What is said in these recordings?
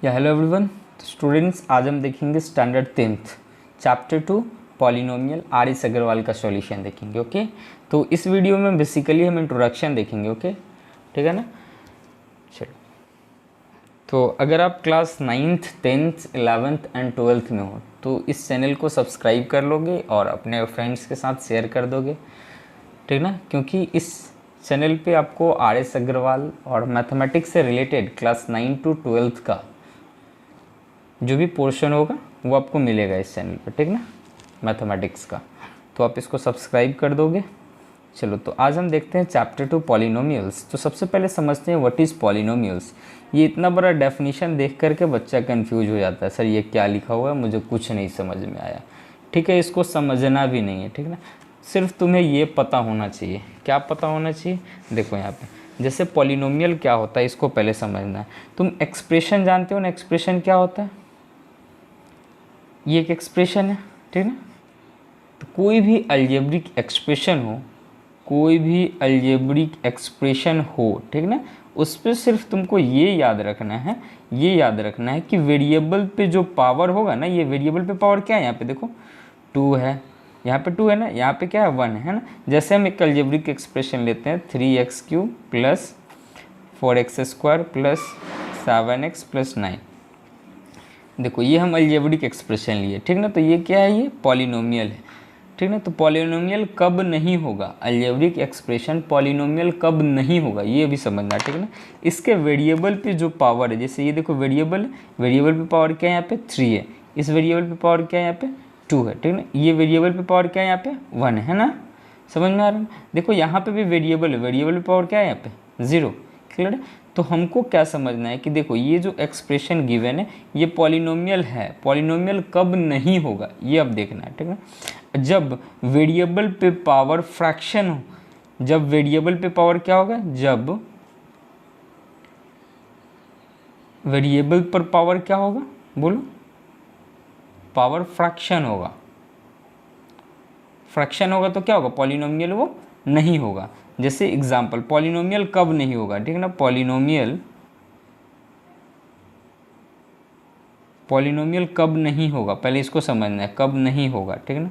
या hello everyone. तो students, आज हम देखेंगे standard 10th chapter 2 polynomial R S Agrawal का सॉल्यूशन देखेंगे। ओके, तो इस वीडियो में बेसिकली हम इंट्रोडक्शन देखेंगे। ओके, ठीक है ना। चलो, तो अगर आप class 9th 10th 11th and 12th में हो तो इस चैनल को सब्सक्राइब कर लोगे और अपने फ्रेंड्स के साथ शेयर कर दोगे, ठीक ना, क्योंकि इस चैनल पे आपको आर एस अग्रवाल और मैथमेटिक्स से रिलेटेड क्लास 9 to 12th का जो भी पोर्शन होगा वो आपको मिलेगा इस चैनल पर, ठीक ना, मैथमेटिक्स का। तो आप इसको सब्सक्राइब कर दोगे। चलो, तो आज हम देखते हैं चैप्टर 2 पॉलिनोमियल्स। तो सबसे पहले समझते हैं व्हाट इज़ पॉलिनोमियल्स। ये इतना बड़ा डेफिनेशन देख करके बच्चा कंफ्यूज हो जाता है, सर ये क्या लिखा हुआ है, मुझे कुछ नहीं समझ में आया। ठीक है, इसको समझना भी नहीं है, ठीक ना, सिर्फ तुम्हें ये पता होना चाहिए। क्या पता होना चाहिए? देखो यहाँ पे जैसे पॉलिनोमियल क्या होता है इसको पहले समझना है। तुम एक्सप्रेशन जानते हो ना, एक्सप्रेशन क्या होता है? ये एक एक्सप्रेशन है, ठीक ना। तो कोई भी अलजेब्रिक एक्सप्रेशन हो, कोई भी अलजेब्रिक एक्सप्रेशन हो, ठीक ना, उस पर सिर्फ तुमको ये याद रखना है, ये याद रखना है कि वेरिएबल पे जो पावर होगा ना, ये वेरिएबल पे पावर क्या है, यहाँ पे देखो 2 है, यहाँ पे 2 है ना, यहाँ पे क्या है 1 है ना। जैसे हम एक अलजेब्रिक एक्सप्रेशन लेते हैं 3x³ plus 4x² plus 7x plus 9। देखो ये हम अलजेब्रिक एक्सप्रेशन लिए, ठीक ना। तो ये क्या है? ये पॉलिनोमियल है, ठीक ना। तो पॉलिनोमियल कब नहीं होगा? अलजेब्रिक एक्सप्रेशन पॉलिनोमियल कब नहीं होगा ये भी समझना, ठीक ना। इसके वेरिएबल पे जो पावर है, जैसे ये देखो वेरिएबल, वेरिएबल पे पावर क्या है? यहाँ पे 3 है। इस वेरिएबल पे पावर क्या है? यहाँ पे 2 है, ठीक ना। ये वेरिएबल पे पावर क्या है? यहाँ पे 1 है ना। समझ में आ रहा है? देखो यहाँ पे भी वेरिएबल है, वेरिएबल पे पावर क्या है? यहाँ पे 0। क्लियर है? तो हमको क्या समझना है कि देखो ये जो एक्सप्रेशन गिवन है ये पॉलिनोमियल है। पॉलिनोमियल कब नहीं होगा ये अब देखना है, ठीक है। जब वेरिएबल पे पावर फ्रैक्शन हो। जब वेरिएबल पे पावर क्या होगा? जब वेरिएबल पर पावर क्या होगा? बोलो। पावर फ्रैक्शन होगा। फ्रैक्शन होगा तो क्या होगा? पॉलिनोमियल वो नहीं होगा। जैसे एग्जांपल, पॉलिनोमियल कब नहीं होगा, ठीक है ना। पॉलिनोमियल कब नहीं होगा, पहले इसको समझना है, कब नहीं होगा, ठीक है ना।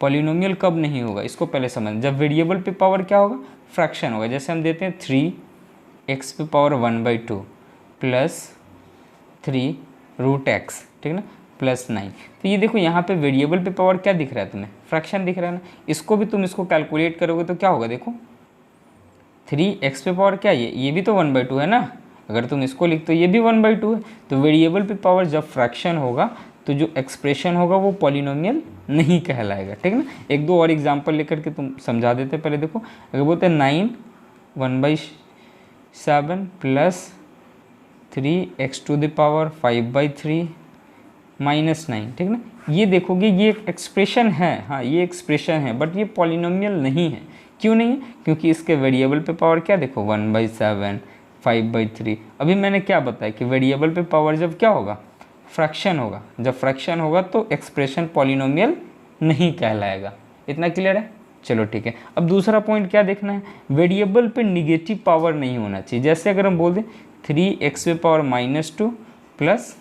पॉलिनोमियल कब नहीं होगा इसको पहले समझना। जब वेरिएबल पे पावर क्या होगा? फ्रैक्शन होगा। जैसे हम देते हैं 3x पे पावर 1/2 प्लस 3√x, ठीक ना, प्लस 9। तो ये देखो यहाँ पे वेरिएबल पे पावर क्या दिख रहा है तुम्हें? फ्रैक्शन दिख रहा है ना। इसको भी तुम इसको कैलकुलेट करोगे तो क्या होगा? देखो 3x पे पावर क्या है? ये भी तो 1/2 है ना। अगर तुम इसको लिखते हो ये भी 1/2 है। तो वेरिएबल पे पावर जब फ्रैक्शन होगा तो जो एक्सप्रेशन होगा वो पॉलिनोमियल नहीं कहलाएगा, ठीक ना। एक दो और एग्जांपल लेकर के तुम समझा देते। पहले देखो, अगर बोलते हैं 9 1/7 प्लस 3x⁵ -9, ठीक ना। ये देखोगे ये एक एक्सप्रेशन है, हाँ ये एक्सप्रेशन है, बट ये पॉलिनोमियल नहीं है। क्यों नहीं है? क्योंकि इसके वेरिएबल पे पावर क्या देखो 1/7 5/3। अभी मैंने क्या बताया कि वेरिएबल पे पावर जब क्या होगा? फ्रैक्शन होगा। जब फ्रैक्शन होगा तो एक्सप्रेशन पॉलिनोमियल नहीं कहलाएगा। इतना क्लियर है? चलो ठीक है। अब दूसरा पॉइंट क्या देखना है? वेरिएबल पे निगेटिव पावर नहीं होना चाहिए। जैसे अगर हम बोल दें 3x⁻² प्लस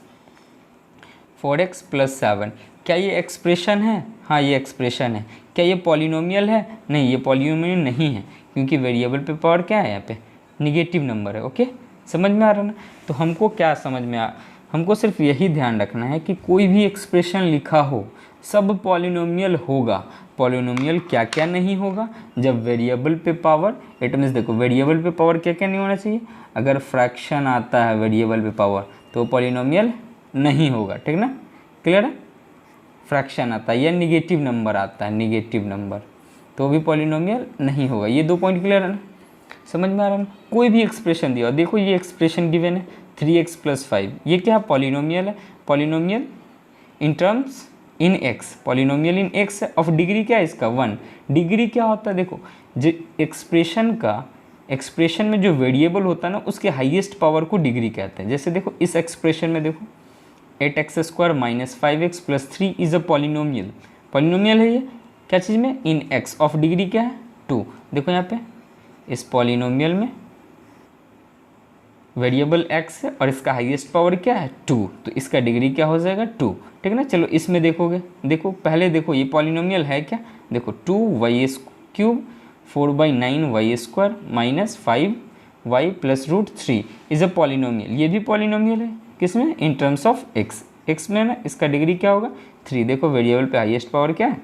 4x प्लस 7, क्या ये एक्सप्रेशन है? हाँ ये एक्सप्रेशन है। क्या ये पॉलिनोमियल है? नहीं, ये पॉलिनोमियल नहीं है, क्योंकि वेरिएबल पे पावर क्या है? यहाँ पे निगेटिव नंबर है। ओके, समझ में आ रहा है ना। तो हमको क्या समझ में हमको सिर्फ यही ध्यान रखना है कि कोई भी एक्सप्रेशन लिखा हो सब पॉलिनोमियल होगा। पॉलिनोमियल क्या क्या नहीं होगा? जब वेरिएबल पे पावर, इट मीन्स देखो वेरिएबल पे पावर क्या क्या नहीं होना चाहिए? अगर फ्रैक्शन आता है वेरिएबल पे पावर तो पॉलिनोमियल नहीं होगा, ठीक ना। क्लियर है? फ्रैक्शन आता है या निगेटिव नंबर आता है, निगेटिव नंबर, तो भी पॉलिनोमियल नहीं होगा। ये दो पॉइंट क्लियर है ना? समझ में आ रहा है ना? कोई भी एक्सप्रेशन दिया, देखो ये एक्सप्रेशन गिवन है 3x + 5, ये क्या है? पॉलिनोमियल है। Polynomial in terms in x, polynomial in x of degree क्या है इसका? 1। डिग्री क्या होता है? देखो जो एक्सप्रेशन में जो वेरिएबल होता है ना उसके हाईएस्ट पावर को डिग्री कहते हैं। जैसे देखो इस एक्सप्रेशन में देखो 8x² - 5x + 3 is a polynomial. Polynomial है ये क्या चीज़ में? इन x ऑफ डिग्री क्या है? 2। देखो यहाँ पे इस पॉलिनोमियल में वेरिएबल x है और इसका हाईएस्ट पावर क्या है 2, तो इसका डिग्री क्या हो जाएगा 2, ठीक है ना। चलो इसमें देखोगे, देखो पहले देखो ये पॉलिनोमियल है क्या, देखो 2y³ 4/9y² minus 5y plus √3 is a polynomial. ये भी पॉलिनोमियल है किसमें, इन टर्म्स ऑफ x में ना, इसका डिग्री क्या होगा 3। देखो वेरिएबल पे हाईएस्ट पावर क्या है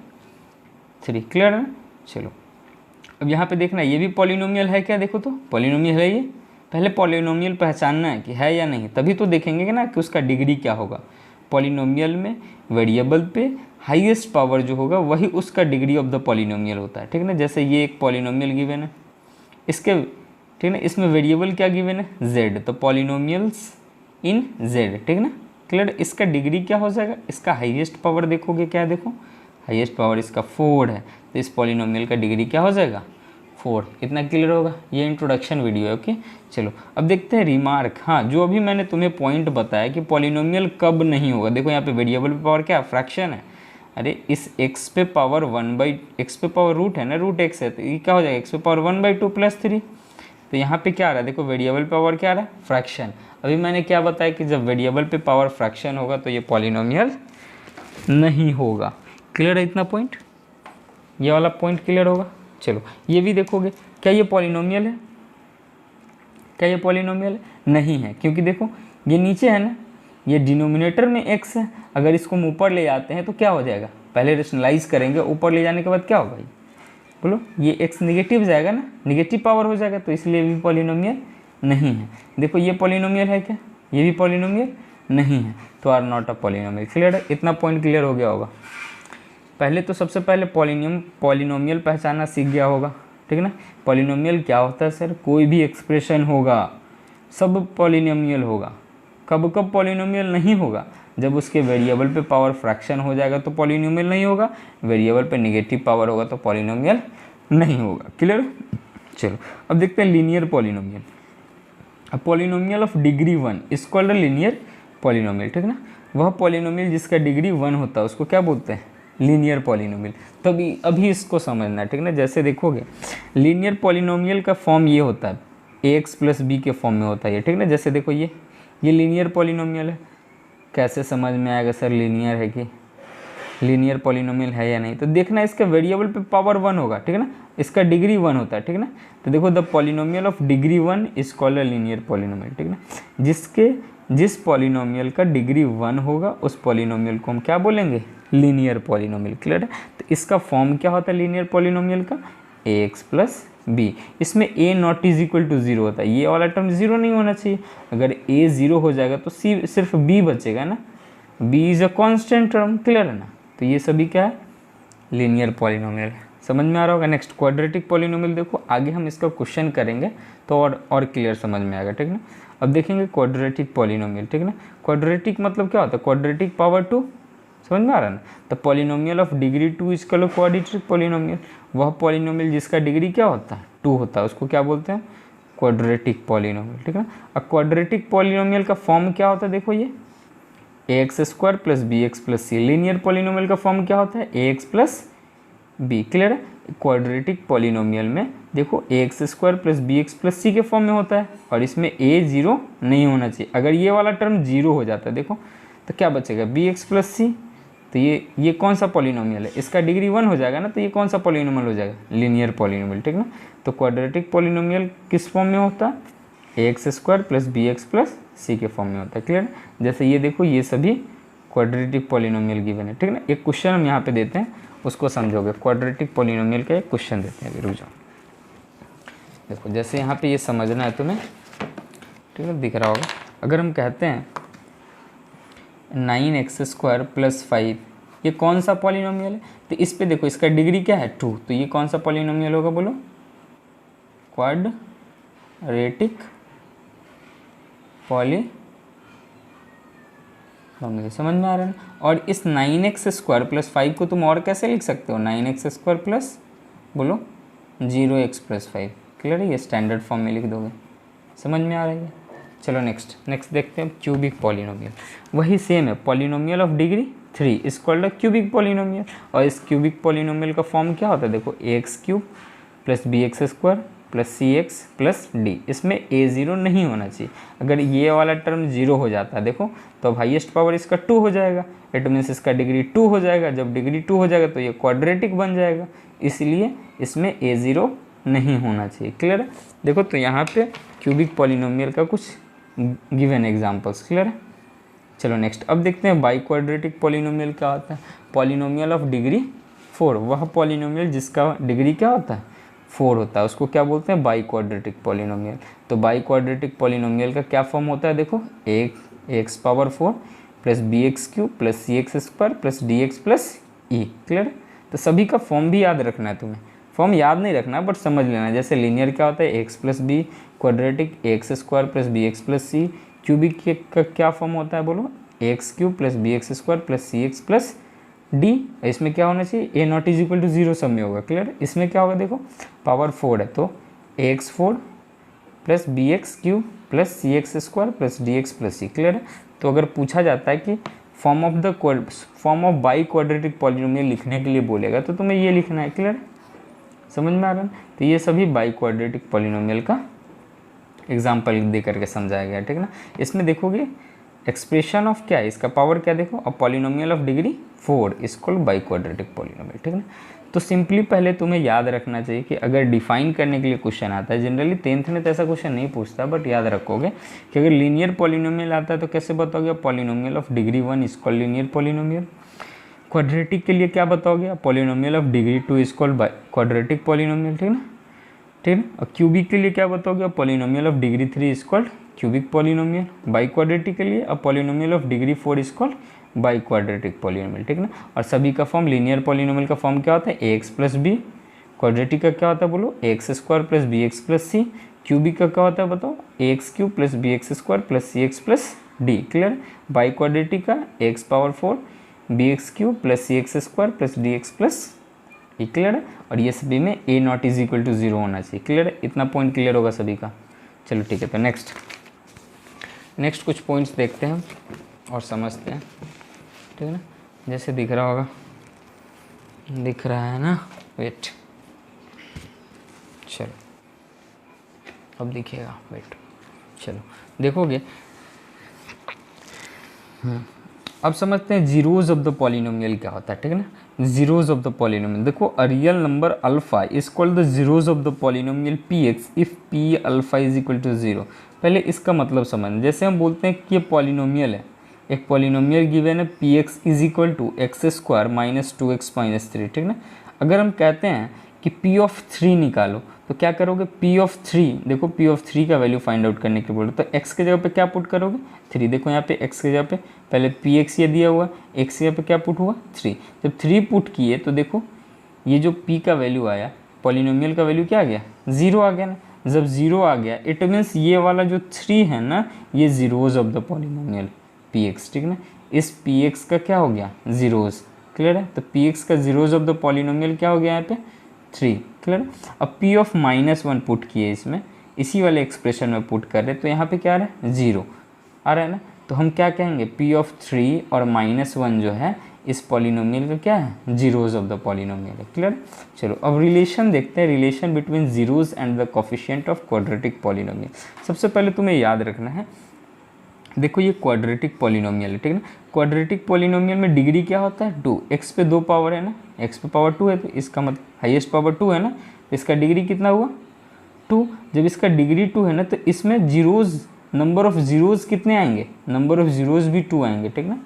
3, क्लियर है ना। चलो अब यहाँ पे देखना ये भी पॉलिनोमियल है क्या, देखो तो पॉलिनोमियल है ये। पहले पॉलिनोमियल पहचानना है कि है या नहीं, तभी तो देखेंगे ना कि उसका डिग्री क्या होगा। पॉलिनोमियल में वेरिएबल पे हाईएस्ट पावर जो होगा वही उसका डिग्री ऑफ द पॉलिनोमियल होता है, ठीक है ना। जैसे ये एक पॉलिनोमियल गिवन है, इसके ठीक है ना, इसमें वेरिएबल क्या गिवन है z, तो पॉलिनोमियल्स इन z, ठीक है ना, क्लियर। इसका डिग्री क्या हो जाएगा, इसका हाईएस्ट पावर देखोगे क्या है, देखो हाईएस्ट पावर इसका 4 है, तो इस पॉलिनोमियल का डिग्री क्या हो जाएगा 4। इतना क्लियर होगा, ये इंट्रोडक्शन वीडियो है, ओके। चलो अब देखते हैं रिमार्क। हाँ, जो अभी मैंने तुम्हें पॉइंट बताया कि पॉलिनोमियल कब नहीं होगा, देखो यहाँ पे वेरिएबल पे पावर क्या फ्रैक्शन है, अरे इस x पे पावर 1/x पे पावर रूट है ना, √x है, तो ये क्या हो जाएगा x पे पावर 1/2 + 3। तो यहाँ पे क्या आ रहा है, देखो वेरिएबल पे पावर क्या आ रहा है फ्रैक्शन। अभी मैंने क्या बताया कि जब वेरिएबल पे पावर फ्रैक्शन होगा तो ये पॉलिनोमियल नहीं होगा। क्लियर है इतना पॉइंट, ये वाला पॉइंट क्लियर होगा। चलो ये भी देखोगे, क्या ये पॉलिनोमियल है, क्या ये पॉलिनोमियल है, नहीं है, क्योंकि देखो ये नीचे है ना, ये डिनोमिनेटर में x है, अगर इसको हम ऊपर ले जाते हैं तो क्या हो जाएगा, पहले रेशनलाइज करेंगे, ऊपर ले जाने के बाद क्या होगा भाई बोलो, ये x निगेटिव जाएगा ना, निगेटिव पावर हो जाएगा, तो इसलिए भी पॉलिनोमियल नहीं है। देखो ये पॉलिनोमियल है क्या, ये भी पॉलिनोमियल नहीं है, तो are not a polynomial. Clear है, इतना पॉइंट क्लियर हो गया होगा। पहले तो सबसे पहले पॉलिनोमियल पहचानना सीख गया होगा, ठीक है ना। पॉलिनोमियल क्या होता है सर, कोई भी एक्सप्रेशन होगा सब पॉलिनोमियल होगा। कब कब पॉलिनोमियल नहीं होगा, जब उसके वेरिएबल पे पावर फ्रैक्शन हो जाएगा तो पॉलिनोमियल नहीं होगा, वेरिएबल पे नेगेटिव पावर होगा तो पॉलिनोमियल नहीं होगा। क्लियर। चलो अब देखते हैं लीनियर पॉलिनोमियल। अब polynomial of degree 1 is called a linear polynomial, ठीक है ना। वह पॉलिनोमियल जिसका डिग्री 1 होता है उसको क्या बोलते हैं, लीनियर पॉलिनोमियल। तो अभी इसको समझना है, ठीक है ना। जैसे देखोगे लीनियर पॉलिनोमियल का फॉर्म ये होता है, ax + b के फॉर्म में होता है ये, ठीक है ना। जैसे देखो ये लीनियर पॉलिनोमियल है, कैसे समझ में आएगा सर लीनियर है कि लीनियर पॉलिनोमियल है या नहीं, तो देखना इसका वेरिएबल पे पावर 1 होगा, ठीक है ना, इसका डिग्री 1 होता है, ठीक है ना। तो देखो the polynomial of degree 1 is called a linear polynomial, ठीक है ना। जिस पॉलिनोमियल का डिग्री 1 होगा उस पॉलिनोमियल को हम क्या बोलेंगे, लीनियर पॉलिनोमियल। क्लियर है। तो इसका फॉर्म क्या होता है लीनियर पॉलिनोमियल का, ax + b। इसमें a ≠ = 0 होता है, ये वाला टर्म 0 नहीं होना चाहिए। अगर a 0 हो जाएगा तो सिर्फ b बचेगा ना, b is a constant term. Clear है ना। तो ये सभी क्या है, लीनियर पॉलिनोमियल है। समझ में आ रहा होगा। नेक्स्ट क्वाड्रेटिक पॉलिनोमियल देखो, आगे हम इसका क्वेश्चन करेंगे तो और क्लियर समझ में आएगा, ठीक है ना। अब देखेंगे क्वाड्रेटिक पॉलिनोमियल, ठीक है ना। क्वाड्रेटिक मतलब क्या होता है, क्वाड्रेटिक पावर 2, समझ में आ रहा है ना। तो polynomial of degree 2 is called quadratic polynomial. वह पॉलिनोमियल जिसका डिग्री क्या होता है 2 होता है उसको क्या बोलते हैं, क्वाड्रेटिक पॉलिनोमियल, ठीक है ना। अब क्वाड्रेटिक पॉलिनोमियल का फॉर्म क्या होता है, देखो ये ax² + bx + c। Linear polynomial का फॉर्म क्या होता है, ax + b। क्लियर है। क्वाड्रेटिक पॉलिनोमियल में देखो ax² + bx + c के फॉर्म में होता है, और इसमें a 0 नहीं होना चाहिए। अगर ये वाला टर्म 0 हो जाता है देखो तो क्या बचेगा, bx + c। तो ये कौन सा पॉलिनोमियल है, इसका डिग्री 1 हो जाएगा ना, तो ये कौन सा पॉलिनोमियल हो जाएगा, लीनियर पॉलिनोमियल, ठीक ना। तो क्वाड्रेटिक पॉलिनोमियल किस फॉर्म में होता है, ax² + bx + c के फॉर्म में होता है। क्लियर। जैसे ये देखो ये सभी क्वाड्रेटिक पॉलिनोमियल गिवन है, ठीक है ना। एक क्वेश्चन हम यहाँ पे देते हैं, उसको समझोगे। क्वाड्रेटिक पॉलिनोमियल का एक क्वेश्चन देते हैं, रुक जाओ। देखो जैसे यहाँ पे ये समझना है तुम्हें, ठीक है, दिख रहा होगा। अगर हम कहते हैं 9x² + 5, ये कौन सा पॉलिनोमियल है, तो इस पे देखो इसका डिग्री क्या है 2, तो ये कौन सा पॉलिनोमियल होगा बोलो, क्वाड्रेटिक पॉलिनोमियल। समझ में आ रहा है ना। और इस 9x² + 5 को तुम और कैसे लिख सकते हो, 9x² प्लस बोलो 0x + 5। क्लियर है, ये स्टैंडर्ड फॉर्म में लिख दोगे। समझ में आ रही है। चलो नेक्स्ट देखते हैं क्यूबिक पॉलिनोमियल। वही सेम है, polynomial of degree 3 is called a cubic polynomial. और इस क्यूबिक पॉलिनोमियल का फॉर्म क्या होता है, देखो ax³ + bx² plus c x plus d. इसमें ए ज़ीरो नहीं होना चाहिए। अगर ये वाला टर्म ज़ीरो हो जाता है देखो, तो अब हाईएस्ट पावर इसका 2 हो जाएगा, इट मीन्स इसका डिग्री 2 हो जाएगा। जब डिग्री 2 हो जाएगा तो ये क्वाड्रेटिक बन जाएगा, इसलिए इसमें ए ज़ीरो नहीं होना चाहिए। क्लियर है? देखो तो यहाँ पे क्यूबिक पॉलिनोमियल का कुछ गिवन एग्जांपल्स क्लियर है। चलो नेक्स्ट अब देखते हैं बाई क्वाड्रेटिक पॉलिनोमियल क्या होता है। पॉलिनोमियल ऑफ डिग्री 4, वह पॉलिनोमियल जिसका डिग्री क्या होता है 4 होता है, उसको क्या बोलते हैं बाई क्वाड्रेटिक पॉलिनोमियल। तो बाई क्वाड्रेटिक पॉलिनोमियल का क्या फॉर्म होता है देखो, x power 4 plus b x cube plus c x square plus d x plus e. Clear? तो सभी का फॉर्म भी याद रखना है तुम्हें, फॉर्म याद नहीं रखना बट समझ लेना। जैसे लीनियर क्या होता है x plus b, quadratic x square plus b x plus c. Cubic का क्या फॉर्म होता है बोलो, x cube plus b x square plus c x plus d. इसमें क्या होना चाहिए, a nought is equal to 0 सब में होगा। क्लियर? इसमें क्या होगा देखो, पावर 4 है तो x 4 plus b x cube plus c x square plus d x plus c. Clear है? तो अगर पूछा जाता है कि form of biquadratic polynomial लिखने के लिए बोलेगा तो तुम्हें ये लिखना है। क्लियर? समझ में आ रहा है? तो ये सभी बाई क्वाड्रेटिक पॉलिनोमियल का एग्जाम्पल दे करके समझाया गया, ठीक ना। इसमें देखोगे एक्सप्रेशन ऑफ क्या है, इसका पावर क्या देखो, अ polynomial of degree 4 is called biquadratic polynomial, ठीक ना। तो सिंपली पहले तुम्हें याद रखना चाहिए कि अगर डिफाइन करने के लिए क्वेश्चन आता है, जनरली 10th में तो ऐसा क्वेश्चन नहीं पूछता बट याद रखोगे कि अगर लीनियर पॉलिनोमियल आता है तो कैसे बताओगे, polynomial of degree 1 is called linear polynomial. Quadratic के लिए क्या बताओगे, polynomial of degree 2 is called biquadratic polynomial, ठीक ना, ठीक है। और क्यूबिक के लिए क्या बताओगे, polynomial of degree 3 is called cubic polynomial. Biquadratic के लिए a polynomial of degree 4 is called biquadratic polynomial, ठीक ना। और सभी का फॉर्म, लीनियर पॉलिनोमियल का फॉर्म क्या होता है, a x plus b. Quadratic का क्या होता है बोलो, a x square plus b x plus c. Cubic का क्या होता है बताओ, a x cube plus b x square plus c x plus d. Clear? Biquadratic का x power 4 b x cube plus c x square plus d x plus e. Clear है? और ये सभी में a nought is equal to 0 होना चाहिए। Clear है? इतना पॉइंट क्लियर होगा सभी का। चलो ठीक है, तो नेक्स्ट कुछ पॉइंट्स देखते हैं और समझते हैं, ठीक है ना। जैसे दिख रहा होगा, दिख रहा है ना, वेट, चलो अब दिखेगा, वेट, चलो देखोगे। अब समझते हैं जीरोज ऑफ द पॉलिनोमियल क्या होता है, ठीक है ना। जीरोज ऑफ द पॉलिनोमियल देखो, a real number alpha is called the zeros of the polynomial P X if P alpha is equal to 0। पहले इसका मतलब समझ, जैसे हम बोलते हैं कि ये पॉलिनोमियल है, एक पॉलिनोमियल गिवन है P X is equal to X square minus 2x minus 3, ठीक ना। अगर हम कहते हैं कि पी ऑफ 3 निकालो तो क्या करोगे, पी ऑफ 3, देखो पी ऑफ 3 का वैल्यू फाइंड आउट करने के लिए बोलो तो एक्स के जगह पे क्या पुट करोगे, 3। देखो यहाँ पे एक्स के जगह पे पहले पी एक्स ये दिया हुआ, एक्स के जगह पे क्या पुट हुआ 3। जब 3 पुट किए तो देखो ये जो पी का वैल्यू आया, पॉलिनोमियल का वैल्यू क्या आ गया, 0 आ गया ना। जब 0 आ गया इट मीन्स ये वाला जो 3 है ना, ये zeros of the polynomial P x, ठीक ना। इस पी एक्स का क्या हो गया, जीरोज। क्लियर है? तो पी एक्स का जीरोज ऑफ द पॉलिनोमियल क्या हो गया यहाँ पे 3। क्लियर? अब पी ऑफ -1 पुट किए इसमें, इसी वाले एक्सप्रेशन में पुट कर रहे तो यहाँ पे क्या आ रहा है, 0 आ रहा है ना। तो हम क्या कहेंगे, पी ऑफ 3 और -1 जो है इस पॉलिनोमियल का क्या है, जीरोज ऑफ द पॉलिनोमियल है। क्लियर? चलो अब रिलेशन देखते हैं, relation between zeros and the coefficient of quadratic polynomial. सबसे पहले तुम्हें याद रखना है, देखो ये क्वाड्रेटिक पॉलिनोमियल है, ठीक है ना। क्वाड्रेटिक पॉलिनोमियल में डिग्री क्या होता है, 2। एक्स पे 2 पावर है ना, एक्स पे पावर 2 है तो इसका मतलब हाईएस्ट पावर 2 है ना, तो इसका डिग्री कितना हुआ 2। जब इसका डिग्री 2 है ना तो इसमें जीरोज, नंबर ऑफ जीरोज कितने आएंगे, नंबर ऑफ जीरोज भी 2 आएंगे, ठीक ना।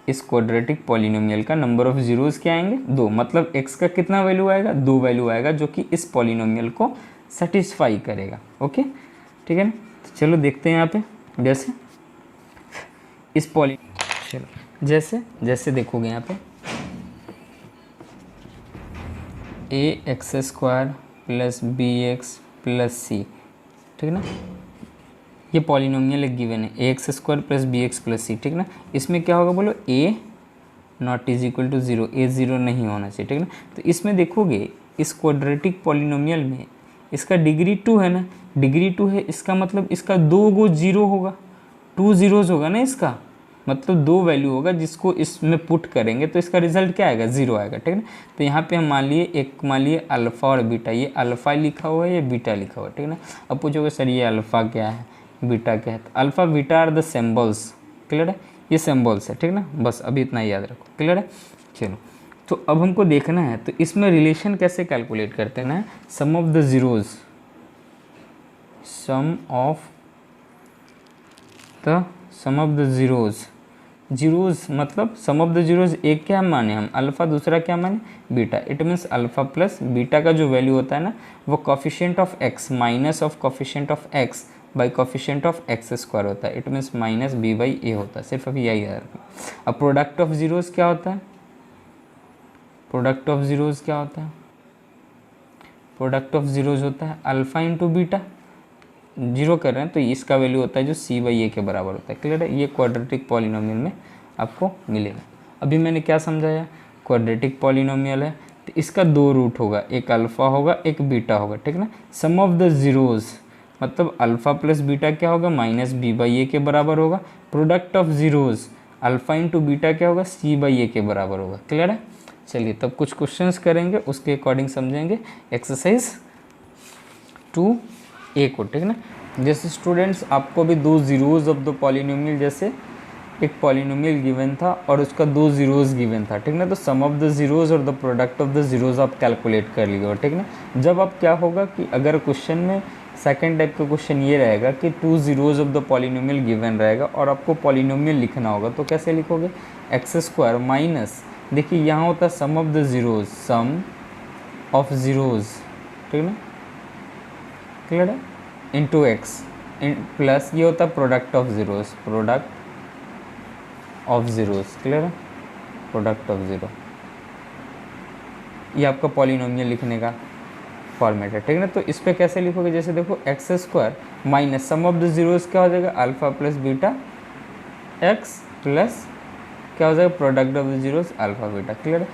इस क्वाड्रेटिक पॉलिनोमियल का नंबर ऑफ जीरोज क्या आएंगे, 2। मतलब एक्स का कितना वैल्यू आएगा, 2 वैल्यू आएगा जो कि इस पॉलिनोमियल को सेटिस्फाई करेगा। ओके, ठीक है ना। तो चलो देखते हैं यहाँ पे, जैसे इस चलो जैसे देखोगे यहाँ पे a x square plus b x plus c, ठीक ना। ये पॉलिनोमियल एक गिवन है, a x square plus b x plus c, ठीक ना। इसमें क्या होगा बोलो, a nought is equal to 0, a 0 नहीं होना चाहिए, ठीक ना। तो इसमें देखोगे इस क्वाड्रेटिक पॉलिनोमियल में इसका डिग्री 2 है ना, डिग्री 2 है, इसका मतलब इसका 2 गो 0 होगा, 2 जीरोज होगा ना इसका। मतलब दो वैल्यू होगा जिसको इसमें पुट करेंगे तो इसका रिजल्ट क्या आएगा, 0 आएगा, ठीक है ना। तो यहाँ पे हम मान लिए अल्फ़ा और बीटा, ये अल्फ़ा लिखा हुआ है, ये बीटा लिखा हुआ है, ठीक है ना। अब पूछोगे सर ये अल्फ़ा क्या है, बीटा क्या है, तो alpha beta are the symbols, clear है, ये सिम्बल्स है, ठीक है ना। बस अभी इतना याद रखो, क्लियर है। चलो, तो अब हमको देखना है तो इसमें रिलेशन कैसे कैलकुलेट करते हैं ना, sum of the zeros, sum of the zeros मतलब सम ऑफ द जीरोज़, एक क्या माने हम अल्फ़ा, दूसरा क्या माने beta. It means alpha plus beta का जो वैल्यू होता है ना वो coefficient of x minus of coefficient of x by coefficient of x square होता है। It means minus b by a होता है, सिर्फ अभी यही याद रखना। अब प्रोडक्ट ऑफ जीरोज़ क्या होता है, प्रोडक्ट ऑफ ज़ीरोज़ क्या होता है, प्रोडक्ट ऑफ ज़ीरोज़ होता है अल्फ़ा इंटू बीटा, जीरो कर रहे हैं तो इसका वैल्यू होता है जो सी बाई ए के बराबर होता है, क्लियर है। ये क्वाड्रेटिक पॉलिनोमियल में आपको मिलेगा। अभी मैंने क्या समझाया, क्वाड्रेटिक पॉलिनोमियल है तो इसका दो रूट होगा, एक अल्फ़ा होगा एक बीटा होगा, ठीक है ना। सम ऑफ द ज़ीरोज़ मतलब अल्फ़ा प्लस बीटा क्या होगा, माइनस बी बाई ए के बराबर होगा। Product of zeros alpha into beta क्या होगा, सी बाई ए के बराबर होगा, क्लियर है। चलिए तब कुछ क्वेश्चंस करेंगे उसके अकॉर्डिंग समझेंगे। एक्सरसाइज 2A को, ठीक है ना। जैसे स्टूडेंट्स आपको भी दो ज़ीरोज़ ऑफ द पॉलिनोमियल, जैसे एक पॉलिनोमियल गिवन था और उसका दो ज़ीरोज़ गिवन था, ठीक ना। तो सम ऑफ द ज़ीरोज़ और the product of the zeros आप कैलकुलेट कर लीजिए, ठीक ना। जब आप क्या होगा कि अगर क्वेश्चन में सेकेंड टाइप का क्वेश्चन ये रहेगा कि two zeros of the polynomial given रहेगा और आपको पॉलिनोमियल लिखना होगा, तो कैसे लिखोगे, एक्स स्क्वायर माइनस, देखिए यहाँ होता है sum of the zeros, sum of zeros, ठीक ना, क्लियर है, इंटू एक्स प्लस ये होता है product of zeros, product of zeros, clear है, प्रोडक्ट ऑफ ज़ीरो। ये आपका पॉलिनोमियल लिखने का फॉर्मेट है, ठीक है ना। तो इस पर कैसे लिखोगे, जैसे देखो x square minus sum of the zeros क्या हो जाएगा, alpha plus beta x plus क्या हो जाएगा, product of the zeros alpha beta, clear है।